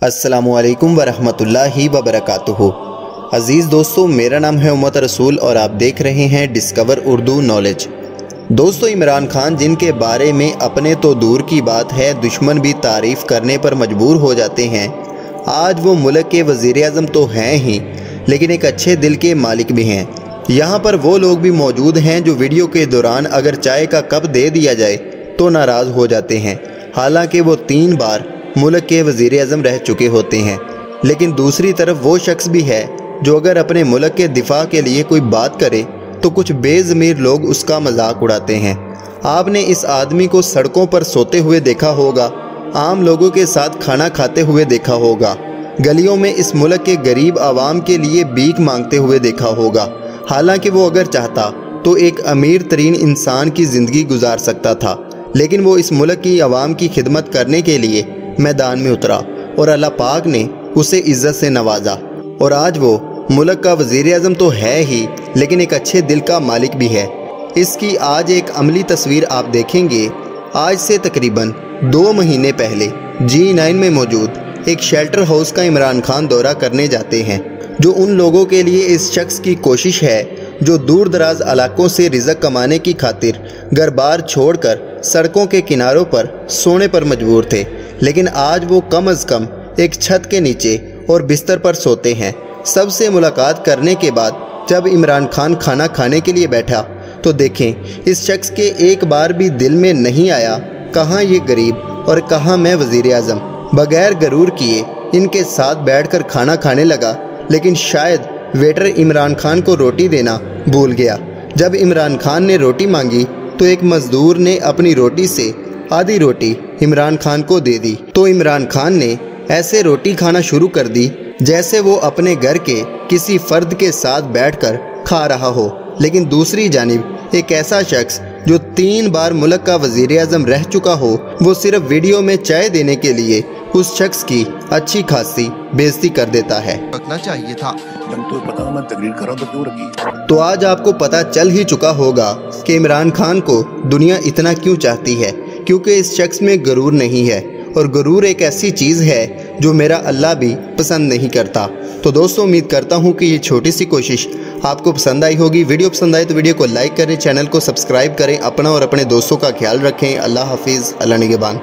अस्सलामुअलैकुम वरहमतुल्लाहि वबरकातुहू। अज़ीज़ दोस्तों, मेरा नाम है उम्मत रसूल और आप देख रहे हैं डिस्कवर उर्दू नॉलेज। दोस्तों, इमरान खान जिनके बारे में अपने तो दूर की बात है दुश्मन भी तारीफ़ करने पर मजबूर हो जाते हैं, आज वो मुल्क के वज़ीर-ए-आज़म तो हैं ही लेकिन एक अच्छे दिल के मालिक भी हैं। यहाँ पर वो लोग भी मौजूद हैं जो वीडियो के दौरान अगर चाय का कप दे दिया जाए तो नाराज़ हो जाते हैं, हालांकि वो 3 बार मुल्क के वज़ीर-ए-आज़म रह चुके होते हैं। लेकिन दूसरी तरफ वो शख्स भी है जो अगर अपने मुल्क के दिफा के लिए कोई बात करे तो कुछ बेज़मीर लोग उसका मजाक उड़ाते हैं। आपने इस आदमी को सड़कों पर सोते हुए देखा होगा, आम लोगों के साथ खाना खाते हुए देखा होगा, गलियों में इस मुल्क के गरीब आवाम के लिए भीख मांगते हुए देखा होगा। हालांकि वो अगर चाहता तो एक अमीर तरीन इंसान की ज़िंदगी गुजार सकता था, लेकिन वो इस मुल्क की आवाम की खिदमत करने के लिए मैदान में उतरा और अल्लाह पाक ने उसे इज़्ज़त से नवाजा। और आज वो मुल्क का वज़ीर-ए-आज़म तो है ही लेकिन एक अच्छे दिल का मालिक भी है। इसकी आज एक अमली तस्वीर आप देखेंगे। आज से तकरीबन 2 महीने पहले G9 में मौजूद एक शेल्टर हाउस का इमरान खान दौरा करने जाते हैं, जो उन लोगों के लिए इस शख्स की कोशिश है जो दूर दराज इलाकों से रिज़्क़ कमाने की खातिर घर बार छोड़कर सड़कों के किनारों पर सोने पर मजबूर थे। लेकिन आज वो कम अज़ कम एक छत के नीचे और बिस्तर पर सोते हैं। सबसे मुलाकात करने के बाद जब इमरान खान खाना खाने के लिए बैठा तो देखें इस शख्स के एक बार भी दिल में नहीं आया कहाँ ये गरीब और कहाँ मैं वज़ीर-ए-आज़म। बगैर गरूर किए इनके साथ बैठकर खाना खाने लगा, लेकिन शायद वेटर इमरान खान को रोटी देना भूल गया। जब इमरान खान ने रोटी मांगी तो एक मज़दूर ने अपनी रोटी से आधी रोटी इमरान खान को दे दी, तो इमरान खान ने ऐसे रोटी खाना शुरू कर दी जैसे वो अपने घर के किसी फ़र्द के साथ बैठकर खा रहा हो। लेकिन दूसरी जानिब एक ऐसा शख्स जो 3 बार मुल्क का वज़ीर-ए-आज़म रह चुका हो, वो सिर्फ वीडियो में चाय देने के लिए उस शख्स की अच्छी खासी बेइज्जती कर देता है। रखना चाहिए था, तो पता मैं तकरीर करा तो क्यों रखी। तो आज आपको पता चल ही चुका होगा कि इमरान खान को दुनिया इतना क्यों चाहती है, क्योंकि इस शख्स में गरूर नहीं है, और गरूर एक ऐसी चीज़ है जो मेरा अल्लाह भी पसंद नहीं करता। तो दोस्तों, उम्मीद करता हूँ कि ये छोटी सी कोशिश आपको पसंद आई होगी। वीडियो पसंद आए तो वीडियो को लाइक करें, चैनल को सब्सक्राइब करें, अपना और अपने दोस्तों का ख्याल रखें। अल्लाह हाफिज़, अल्लाह निगहबान।